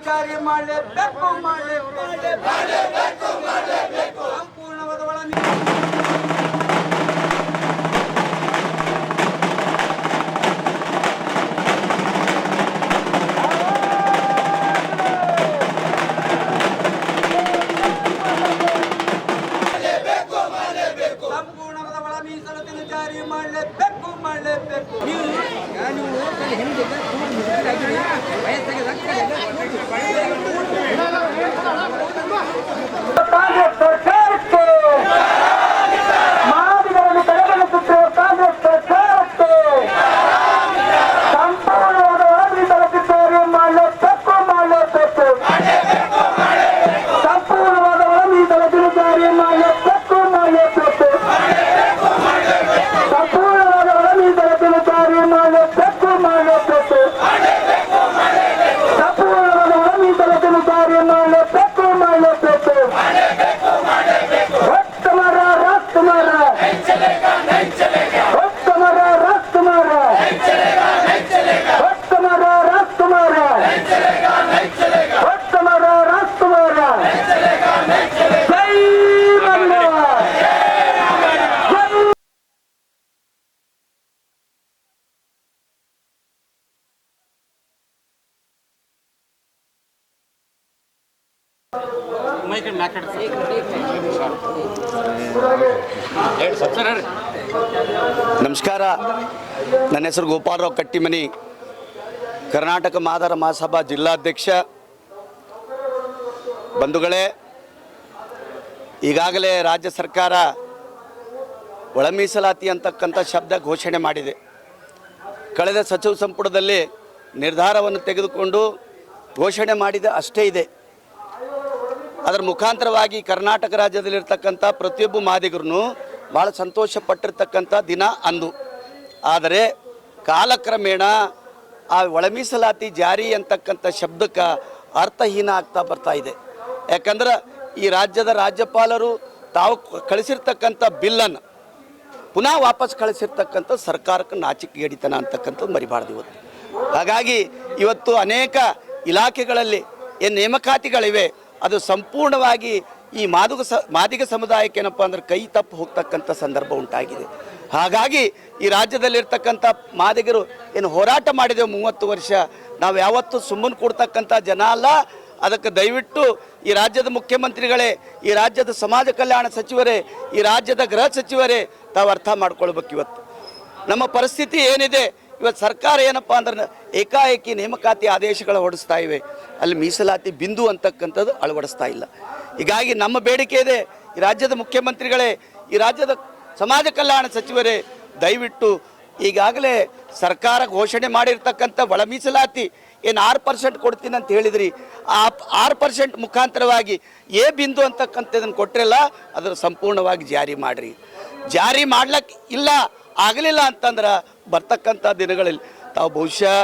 ಜಾರಿ ಮಾಡಲೇಬೇಕು ಸಂಪೂರ್ಣವಾದ ಒಳ ಸಂಪೂರ್ಣವಾದ ಒಳ ಮೀಸಲನ್ನು ಜಾರಿ ಮಾಡಲೇಬೇಕು ಕಾಂಗ್ರೆಸ್ ಸರ್ಕಾರಕ್ಕೆ ಮಾದಿಗರನ್ನು ಕಡೆಗಣಿಸುತ್ತಿರುವ ಕಾಂಗ್ರೆಸ್ ಸರ್ಕಾರಕ್ಕೆ ಸಂಪೂರ್ಣವಾದ ಮೀಸಲು ಜಾರಿ ಮಾಡಲೇಬೇಕು ಸಂಪೂರ್ಣವಾದ ಮೀಸಲು ಜಾರಿ ಮಾಡಲೇಬೇಕು ಸಂಪೂರ್ಣವಾದ ಮೀಸಲು ಜಾರಿ ಮಾಡಲೇಬೇಕು ಸಂಪೂರ್ಣವಾದ ಮೀಸಲು ಜಾರಿ ಮಾಡಲೇಬೇಕು ನಮಸ್ಕಾರ. ನನ್ನ ಹೆಸರು ಗೋಪಾಲರಾವ್ ಕಟ್ಟಿಮನಿ, ಕರ್ನಾಟಕ ಮಾದರ ಮಹಾಸಭಾ ಜಿಲ್ಲಾಧ್ಯಕ್ಷ. ಬಂಧುಗಳೇ, ಈಗಾಗಲೇ ರಾಜ್ಯ ಸರ್ಕಾರ ಒಳ ಮೀಸಲಾತಿ ಅಂತಕ್ಕಂಥ ಶಬ್ದ ಘೋಷಣೆ ಮಾಡಿದೆ. ಕಳೆದ ಸಚಿವ ಸಂಪುಟದಲ್ಲಿ ನಿರ್ಧಾರವನ್ನು ತೆಗೆದುಕೊಂಡು ಘೋಷಣೆ ಮಾಡಿದ ಅಷ್ಟೇ ಇದೆ. ಅದರ ಮುಖಾಂತರವಾಗಿ ಕರ್ನಾಟಕ ರಾಜ್ಯದಲ್ಲಿರ್ತಕ್ಕಂಥ ಪ್ರತಿಯೊಬ್ಬ ಮಾದಿಗರೂ ಭಾಳ ಸಂತೋಷ ಪಟ್ಟಿರ್ತಕ್ಕಂಥ ದಿನ ಅಂದು. ಆದರೆ ಕಾಲಕ್ರಮೇಣ ಆ ಒಳ ಮೀಸಲಾತಿ ಜಾರಿ ಅಂತಕ್ಕಂಥ ಶಬ್ದಕ್ಕೆ ಅರ್ಥಹೀನ ಆಗ್ತಾ ಬರ್ತಾ ಇದೆ. ಯಾಕಂದ್ರೆ ಈ ರಾಜ್ಯದ ರಾಜ್ಯಪಾಲರು ತಾವು ಕಳಿಸಿರ್ತಕ್ಕಂಥ ಬಿಲ್ಲನ್ನು ಪುನಃ ವಾಪಸ್ ಕಳಿಸಿರ್ತಕ್ಕಂಥ ಸರ್ಕಾರಕ್ಕೆ ನಾಚಿಕೆ ಗಡಿತನ ಅಂತಕ್ಕಂಥದ್ದು ಮರಿಬಾರ್ದು ಇವತ್ತು. ಹಾಗಾಗಿ ಇವತ್ತು ಅನೇಕ ಇಲಾಖೆಗಳಲ್ಲಿ ಏನು ನೇಮಕಾತಿಗಳಿವೆ ಅದು ಸಂಪೂರ್ಣವಾಗಿ ಈ ಮಾದಿಗ ಸಮುದಾಯಕ್ಕೆ ಏನಪ್ಪ ಅಂದ್ರೆ ಕೈ ತಪ್ಪು ಹೋಗ್ತಕ್ಕಂಥ ಸಂದರ್ಭ ಉಂಟಾಗಿದೆ. ಹಾಗಾಗಿ ಈ ರಾಜ್ಯದಲ್ಲಿರ್ತಕ್ಕಂಥ ಮಾದಿಗರು ಏನು ಹೋರಾಟ ಮಾಡಿದೆವು 30 ವರ್ಷ, ನಾವು ಯಾವತ್ತೂ ಸುಮ್ಮನೆ ಕೊಡ್ತಕ್ಕಂಥ ಜನ ಅಲ್ಲ. ಅದಕ್ಕೆ ದಯವಿಟ್ಟು ಈ ರಾಜ್ಯದ ಮುಖ್ಯಮಂತ್ರಿಗಳೇ, ಈ ರಾಜ್ಯದ ಸಮಾಜ ಕಲ್ಯಾಣ ಸಚಿವರೇ, ಈ ರಾಜ್ಯದ ಗೃಹ ಸಚಿವರೇ ತಾವು ಅರ್ಥ ಮಾಡ್ಕೊಳ್ಬೇಕು. ಇವತ್ತು ನಮ್ಮ ಪರಿಸ್ಥಿತಿ ಏನಿದೆ, ಇವತ್ತು ಸರ್ಕಾರ ಏನಪ್ಪ ಅಂದ್ರೆ ಏಕಾಏಕಿ ನೇಮಕಾತಿ ಆದೇಶಗಳ ಹೊರಡಿಸ್ತಾ ಇವೆ, ಅಲ್ಲಿ ಮೀಸಲಾತಿ ಬಿಂದು ಅಂತಕ್ಕಂಥದ್ದು ಅಳವಡಿಸ್ತಾ ಇಲ್ಲ. ಹೀಗಾಗಿ ನಮ್ಮ ಬೇಡಿಕೆ ಇದೆ, ಈ ರಾಜ್ಯದ ಮುಖ್ಯಮಂತ್ರಿಗಳೇ, ಈ ರಾಜ್ಯದ ಸಮಾಜ ಕಲ್ಯಾಣ ಸಚಿವರೇ, ದಯವಿಟ್ಟು ಈಗಾಗಲೇ ಸರ್ಕಾರ ಘೋಷಣೆ ಮಾಡಿರ್ತಕ್ಕಂಥ ಒಳ ಮೀಸಲಾತಿ ಏನು 6% ಕೊಡ್ತೀನಿ ಅಂತ ಹೇಳಿದ್ರಿ, ಆ 6% ಮುಖಾಂತರವಾಗಿ ಎ ಬಿಂದು ಅಂತಕ್ಕಂಥದ್ದನ್ನು ಕೊಟ್ಟರೆಲ್ಲ ಅದನ್ನು ಸಂಪೂರ್ಣವಾಗಿ ಜಾರಿ ಮಾಡಿರಿ. ಜಾರಿ ಮಾಡ್ಲಿಕ್ಕೆ ಇಲ್ಲ ಆಗಲಿಲ್ಲ ಅಂತಂದ್ರೆ ಬರ್ತಕ್ಕಂಥ ದಿನಗಳಲ್ಲಿ ತಾವು ಬಹುಶಃ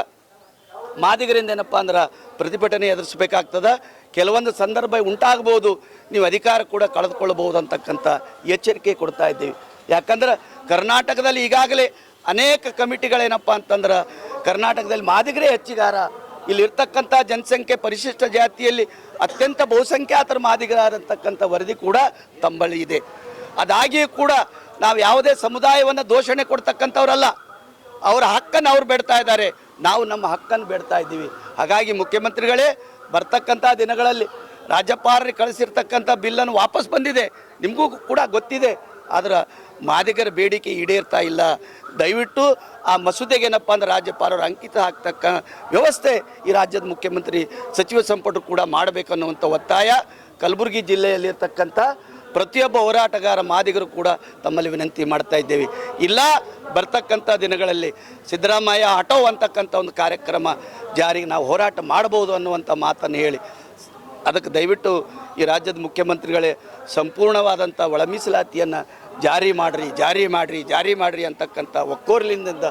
ಮಾದಿಗರಿಂದ ಏನಪ್ಪ ಅಂದ್ರೆ ಪ್ರತಿಭಟನೆ ಎದುರಿಸಬೇಕಾಗ್ತದೆ. ಕೆಲವೊಂದು ಸಂದರ್ಭ ಉಂಟಾಗ್ಬೋದು, ನೀವು ಅಧಿಕಾರ ಕೂಡ ಕಳೆದುಕೊಳ್ಳಬಹುದು ಅಂತಕ್ಕಂಥ ಎಚ್ಚರಿಕೆ ಕೊಡ್ತಾ ಇದ್ದೀವಿ. ಯಾಕಂದ್ರೆ ಕರ್ನಾಟಕದಲ್ಲಿ ಈಗಾಗಲೇ ಅನೇಕ ಕಮಿಟಿಗಳೇನಪ್ಪ ಅಂತಂದ್ರೆ ಕರ್ನಾಟಕದಲ್ಲಿ ಮಾದಿಗರೇ ಹೆಚ್ಚಿಗಾರ, ಇಲ್ಲಿರ್ತಕ್ಕಂಥ ಜನಸಂಖ್ಯೆ ಪರಿಶಿಷ್ಟ ಜಾತಿಯಲ್ಲಿ ಅತ್ಯಂತ ಬಹುಸಂಖ್ಯಾತರ ಮಾದಿಗರಾದಂತಕ್ಕಂಥ ವರದಿ ಕೂಡ ತಮ್ಮಲ್ಲಿ ಇದೆ. ಅದಾಗಿಯೂ ಕೂಡ ನಾವು ಯಾವುದೇ ಸಮುದಾಯವನ್ನು ದೋಷಣೆ ಕೊಡ್ತಕ್ಕಂಥವ್ರಲ್ಲ, ಅವರ ಹಕ್ಕನ್ನು ಅವ್ರು ಬೇಡ್ತಾ ಇದ್ದಾರೆ, ನಾವು ನಮ್ಮ ಹಕ್ಕನ್ನು ಬೇಡ್ತಾ ಇದ್ದೀವಿ. ಹಾಗಾಗಿ ಮುಖ್ಯಮಂತ್ರಿಗಳೇ, ಬರ್ತಕ್ಕಂಥ ದಿನಗಳಲ್ಲಿ ರಾಜ್ಯಪಾಲರಿಗೆ ಕಳಿಸಿರ್ತಕ್ಕಂಥ ಬಿಲ್ಲನ್ನು ವಾಪಸ್ ಬಂದಿದೆ, ನಿಮಗೂ ಕೂಡ ಗೊತ್ತಿದೆ. ಆದರೆ ಮಾದಿಗರ ಬೇಡಿಕೆ ಈಡೇರ್ತಾ ಇಲ್ಲ. ದಯವಿಟ್ಟು ಆ ಮಸೂದೆಗೆ ಏನಪ್ಪ ಅಂದ್ರೆ ರಾಜ್ಯಪಾಲರು ಅಂಕಿತ ಹಾಕ್ತಕ್ಕ ವ್ಯವಸ್ಥೆ ಈ ರಾಜ್ಯದ ಮುಖ್ಯಮಂತ್ರಿ ಸಚಿವ ಸಂಪುಟ ಕೂಡ ಮಾಡಬೇಕನ್ನುವಂಥ ಒತ್ತಾಯ ಕಲಬುರಗಿ ಜಿಲ್ಲೆಯಲ್ಲಿರ್ತಕ್ಕಂಥ ಪ್ರತಿಯೊಬ್ಬ ಹೋರಾಟಗಾರ ಮಾದಿಗರು ಕೂಡ ತಮ್ಮಲ್ಲಿ ವಿನಂತಿ ಮಾಡ್ತಾ ಇದ್ದೇವೆ. ಇಲ್ಲ ಬರ್ತಕ್ಕಂಥ ದಿನಗಳಲ್ಲಿ ಸಿದ್ದರಾಮಯ್ಯ ಹಠೋ ಅಂತಕ್ಕಂಥ ಒಂದು ಕಾರ್ಯಕ್ರಮ ಜಾರಿಗೆ ನಾವು ಹೋರಾಟ ಮಾಡ್ಬೋದು ಅನ್ನುವಂಥ ಮಾತನ್ನು ಹೇಳಿ, ಅದಕ್ಕೆ ದಯವಿಟ್ಟು ಈ ರಾಜ್ಯದ ಮುಖ್ಯಮಂತ್ರಿಗಳೇ ಸಂಪೂರ್ಣವಾದಂಥ ಒಳ ಮೀಸಲಾತಿಯನ್ನು ಜಾರಿ ಮಾಡಿರಿ ಅಂತಕ್ಕಂಥ ಒಕ್ಕೊರಲಿನಿಂದ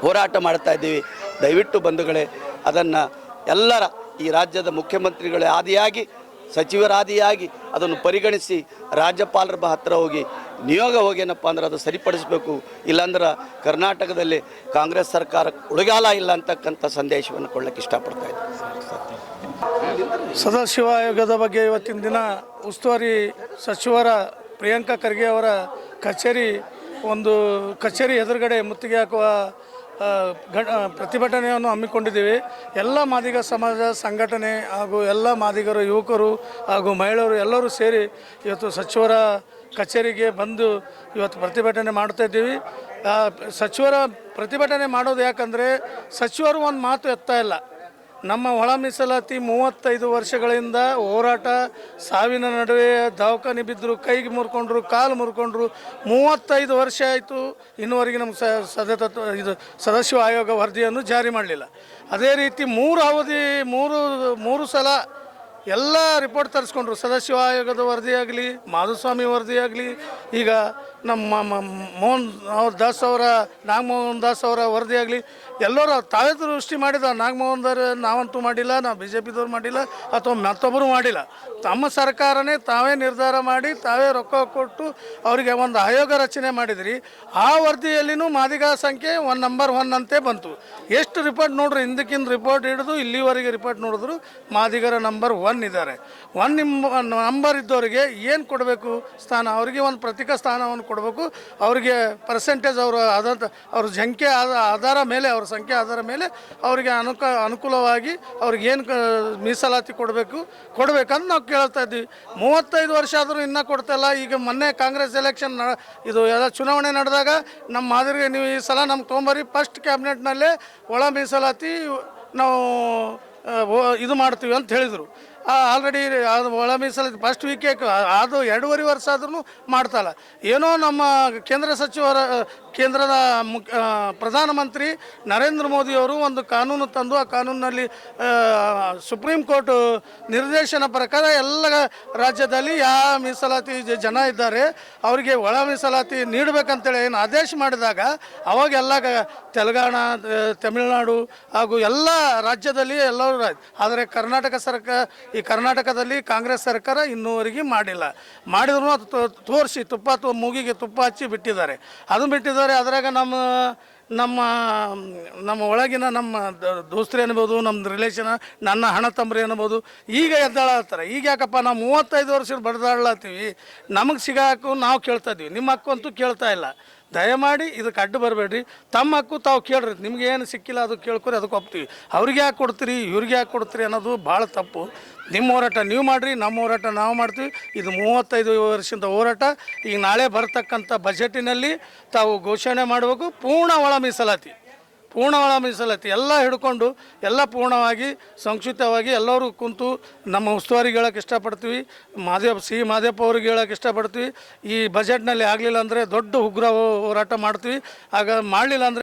ಹೋರಾಟ ಮಾಡ್ತಾ ಇದ್ದೀವಿ. ದಯವಿಟ್ಟು ಬಂಧುಗಳೇ, ಅದನ್ನು ಎಲ್ಲರ ಈ ರಾಜ್ಯದ ಮುಖ್ಯಮಂತ್ರಿಗಳೇ ಆದಿಯಾಗಿ ಸಚಿವರಾದಿಯಾಗಿ ಅದನ್ನು ಪರಿಗಣಿಸಿ ರಾಜ್ಯಪಾಲರ ಹತ್ತಿರ ಹೋಗಿ ನಿಯೋಗ ಹೋಗಿ ಏನಪ್ಪ ಅಂದ್ರೆ ಅದು ಸರಿಪಡಿಸಬೇಕು. ಇಲ್ಲಾಂದ್ರೆ ಕರ್ನಾಟಕದಲ್ಲಿ ಕಾಂಗ್ರೆಸ್ ಸರ್ಕಾರ ಉಳಗಾಲ ಇಲ್ಲ ಅಂತಕ್ಕಂಥ ಸಂದೇಶವನ್ನು ಕೊಡಲಿಕ್ಕೆ ಇಷ್ಟಪಡ್ತಾ ಇದ್ದೀನಿ. ಸದಾಶಿವ ಆಯೋಗದ ಬಗ್ಗೆ ಇವತ್ತಿನ ದಿನ ಉಸ್ತುವಾರಿ ಸಚಿವರ ಪ್ರಿಯಾಂಕಾ ಖರ್ಗೆ ಅವರ ಕಚೇರಿ ಎದುರುಗಡೆ ಮುತ್ತಿಗೆ ಹಾಕುವ ಪ್ರತಿಭಟನೆಯನ್ನು ಹಮ್ಮಿಕೊಂಡಿದ್ದೀವಿ. ಎಲ್ಲ ಮಾದಿಗ ಸಮಾಜ ಸಂಘಟನೆ ಹಾಗೂ ಎಲ್ಲ ಮಾದಿಗರು, ಯುವಕರು ಹಾಗೂ ಮಹಿಳೆಯರು ಎಲ್ಲರೂ ಸೇರಿ ಇವತ್ತು ಸಚಿವರ ಕಚೇರಿಗೆ ಬಂದು ಇವತ್ತು ಪ್ರತಿಭಟನೆ ಮಾಡ್ತಾ ಇದ್ದೀವಿ. ಸಚಿವರ ಪ್ರತಿಭಟನೆ ಮಾಡೋದು ಯಾಕಂದರೆ ಸಚಿವರು ಒಂದು ಮಾತು ಎತ್ತಾ ಇಲ್ಲ. ನಮ್ಮ ಒಳ ಮೀಸಲಾತಿ 35 ವರ್ಷಗಳಿಂದ ಹೋರಾಟ, ಸಾವಿನ ನಡುವೆ ದವಾಖಾನೆ ಬಿದ್ದರು, ಕೈಗೆ ಮುರ್ಕೊಂಡ್ರು, ಕಾಲು ಮುರ್ಕೊಂಡ್ರು. 35 ವರ್ಷ ಆಯಿತು, ಇನ್ನುವರೆಗೆ ನಮ್ಮ ಸದಾಶಿವ ಆಯೋಗ ವರದಿಯನ್ನು ಜಾರಿ ಮಾಡಲಿಲ್ಲ. ಅದೇ ರೀತಿ 3 ಸಲ ಎಲ್ಲ ರಿಪೋರ್ಟ್ ತರಿಸ್ಕೊಂಡ್ರು. ಸದಾಶಿವ ಆಯೋಗದ ವರದಿಯಾಗಲಿ, ಮಾಧುಸ್ವಾಮಿ ವರದಿಯಾಗಲಿ, ಈಗ ನಮ್ಮ ನಾಗಮೋಹನ್ ದಾಸ್ ಅವರ ವರದಿಯಾಗಲಿ, ಎಲ್ಲರೂ ತಾವೇ ದೃಷ್ಟಿ ಮಾಡಿದ. ನಾವಂತೂ ಮಾಡಿಲ್ಲ, ನಾವು BJPದವ್ರು ಮಾಡಿಲ್ಲ, ಅಥವಾ ಮತ್ತೊಬ್ಬರು ಮಾಡಿಲ್ಲ. ತಮ್ಮ ಸರ್ಕಾರನೇ ತಾವೇ ನಿರ್ಧಾರ ಮಾಡಿ ತಾವೇ ರೊಕ್ಕ ಕೊಟ್ಟು ಅವರಿಗೆ ಒಂದು ಆಯೋಗ ರಚನೆ ಮಾಡಿದ್ರಿ. ಆ ವರದಿಯಲ್ಲಿನೂ ಮಾದಿಗ ಸಂಖ್ಯೆ ನಂಬರ್ 1 ಅಂತೆ ಬಂತು. ಎಷ್ಟು ರಿಪೋರ್ಟ್ ನೋಡ್ರಿ, ಹಿಂದಕ್ಕಿಂತ ರಿಪೋರ್ಟ್ ಹಿಡಿದು ಇಲ್ಲಿವರೆಗೆ ರಿಪೋರ್ಟ್ ನೋಡಿದ್ರು ಮಾದಿಗರ ನಂಬರ್ 1 ಇದ್ದಾರೆ. 1 ನಂಬರ್ ಇದ್ದವರಿಗೆ ಏನು ಕೊಡಬೇಕು ಸ್ಥಾನ? ಅವರಿಗೆ ಒಂದು ಪ್ರತೀಕ ಸ್ಥಾನವನ್ನು ಕೊಡಬೇಕು. ಅವರಿಗೆ ಪರ್ಸೆಂಟೇಜ್ ಅವ್ರ ಸಂಖ್ಯೆ ಆಧಾರ ಮೇಲೆ, ಅವ್ರ ಸಂಖ್ಯೆ ಆಧಾರ ಮೇಲೆ ಅವರಿಗೆ ಅನುಕೂಲವಾಗಿ ಅವ್ರಿಗೆ ಏನು ಮೀಸಲಾತಿ ಕೊಡಬೇಕಂತ ನಾವು ಕೇಳ್ತಾ ಇದ್ದೀವಿ. 35 ವರ್ಷ ಆದರೂ ಇನ್ನೂ ಕೊಡ್ತಾಯಿಲ್ಲ. ಈಗ ಮೊನ್ನೆ ಕಾಂಗ್ರೆಸ್ ಎಲೆಕ್ಷನ್ ಎಲ್ಲ ಚುನಾವಣೆ ನಡೆದಾಗ ನಮ್ಮ ಮಾದರಿಗೆ ನೀವು ಈ ಸಲ ನಮ್ಗೆ ತೊಗೊಂಬರಿ, ಫಸ್ಟ್ ಕ್ಯಾಬಿನೆಟ್ನಲ್ಲೇ ಒಳ ಮೀಸಲಾತಿ ನಾವು ಇದು ಮಾಡ್ತೀವಿ ಅಂತ ಹೇಳಿದರು. ಆಲ್ರೆಡಿ ಅದು ಒಳ ಮೀಸಲಾತಿ ಫಸ್ಟ್ ವೀಕೆ ಅದು 2.5 ವರ್ಷ ಆದ್ರೂ ಮಾಡ್ತಾಯಿಲ್ಲ. ಏನೋ ನಮ್ಮ ಕೇಂದ್ರದ ಪ್ರಧಾನಮಂತ್ರಿ ನರೇಂದ್ರ ಮೋದಿಯವರು ಒಂದು ಕಾನೂನು ತಂದು, ಆ ಕಾನೂನಿನಲ್ಲಿ ಸುಪ್ರೀಂ ಕೋರ್ಟ್ ನಿರ್ದೇಶನ ಪ್ರಕಾರ ಎಲ್ಲ ರಾಜ್ಯದಲ್ಲಿ ಯಾವ ಮೀಸಲಾತಿ ಜನ ಇದ್ದಾರೆ ಅವರಿಗೆ ಒಳ ಮೀಸಲಾತಿ ನೀಡಬೇಕಂತೇಳಿ ಏನು ಆದೇಶ ಮಾಡಿದಾಗ ಅವಾಗೆಲ್ಲ ತೆಲಂಗಾಣ, ತಮಿಳುನಾಡು ಹಾಗೂ ಎಲ್ಲ ರಾಜ್ಯದಲ್ಲಿ ಎಲ್ಲರೂ. ಆದರೆ ಕರ್ನಾಟಕದಲ್ಲಿ ಕಾಂಗ್ರೆಸ್ ಸರ್ಕಾರ ಇನ್ನೂವರೆಗೆ ಮಾಡಿದ್ರು ಅದು ತೋರಿಸಿ ಮೂಗಿಗೆ ತುಪ್ಪ ಹಚ್ಚಿ ಬಿಟ್ಟಿದ್ದಾರೆ. ಅದನ್ನು ಬಿಟ್ಟಿದ್ದಾರೆ. ಅದರಾಗ ನಮ್ಮ ಒಳಗಿನ ನಮ್ಮ ದೋಸ್ತರು ಅನ್ಬೋದು, ನಮ್ಮ ರಿಲೇಷನ್, ನನ್ನ ಹಣ ತಮ್ಮರು ಅನ್ಬೋದು, ಈಗ ಎದ್ದಾಳತ್ತಾರೆ. ಈಗ ಯಾಕಪ್ಪ ನಾವು 35 ವರ್ಷ ಬಡ್ದಾಡ್ಲತ್ತೀವಿ, ನಮಗೆ ಸಿಗಾಕು ನಾವು ಕೇಳ್ತಾ ಇದ್ದೀವಿ, ನಿಮ್ಮ ಹಕ್ಕು ಅಂತೂ ಕೇಳ್ತಾ ಇಲ್ಲ. ದಯಮಾಡಿ ಇದಕ್ಕೆ ಅಡ್ಡು ಬರಬೇಡ್ರಿ. ತಮ್ಮ ಹಕ್ಕು ತಾವು ಕೇಳ್ರಿ. ನಿಮ್ಗೆ ಏನು ಸಿಕ್ಕಿಲ್ಲ ಅದು ಕೇಳ್ಕೊರಿ, ಅದಕ್ಕೆ ಒಪ್ತೀವಿ. ಅವ್ರಿಗೆ ಯಾಕೆ ಕೊಡ್ತೀರಿ, ಇವ್ರಿಗೆ ಯಾಕೆ ಕೊಡ್ತೀರಿ ಅನ್ನೋದು ಭಾಳ ತಪ್ಪು. ನಿಮ್ಮ ಹೋರಾಟ ನೀವು ಮಾಡಿರಿ, ನಮ್ಮ ಹೋರಾಟ ನಾವು ಮಾಡ್ತೀವಿ. ಇದು 35 ವರ್ಷದ ಹೋರಾಟ. ಈಗ ನಾಳೆ ಬರ್ತಕ್ಕಂಥ ಬಜೆಟಿನಲ್ಲಿ ತಾವು ಘೋಷಣೆ ಮಾಡಬೇಕು ಪೂರ್ಣ ಒಳ ಮೀಸಲಾತಿ ಎಲ್ಲ ಹಿಡ್ಕೊಂಡು ಎಲ್ಲ ಪೂರ್ಣವಾಗಿ ಸಂಕ್ಷಿಪ್ತವಾಗಿ ಎಲ್ಲರೂ ಕುಂತು ನಮ್ಮ ಉಸ್ತುವಾರಿಗೆ ಹೇಳೋಕ್ಕೆ ಇಷ್ಟಪಡ್ತೀವಿ. ಮಾದೇವಪ್ಪ ಅವ್ರಿಗೆ ಹೇಳೋಕ್ಕೆ ಇಷ್ಟಪಡ್ತೀವಿ. ಈ ಬಜೆಟ್ನಲ್ಲಿ ಆಗಲಿಲ್ಲ ಅಂದರೆ ದೊಡ್ಡ ಉಗ್ರ ಹೋರಾಟ ಮಾಡ್ತೀವಿ. ಆಗ ಮಾಡಲಿಲ್ಲ ಅಂದರೆ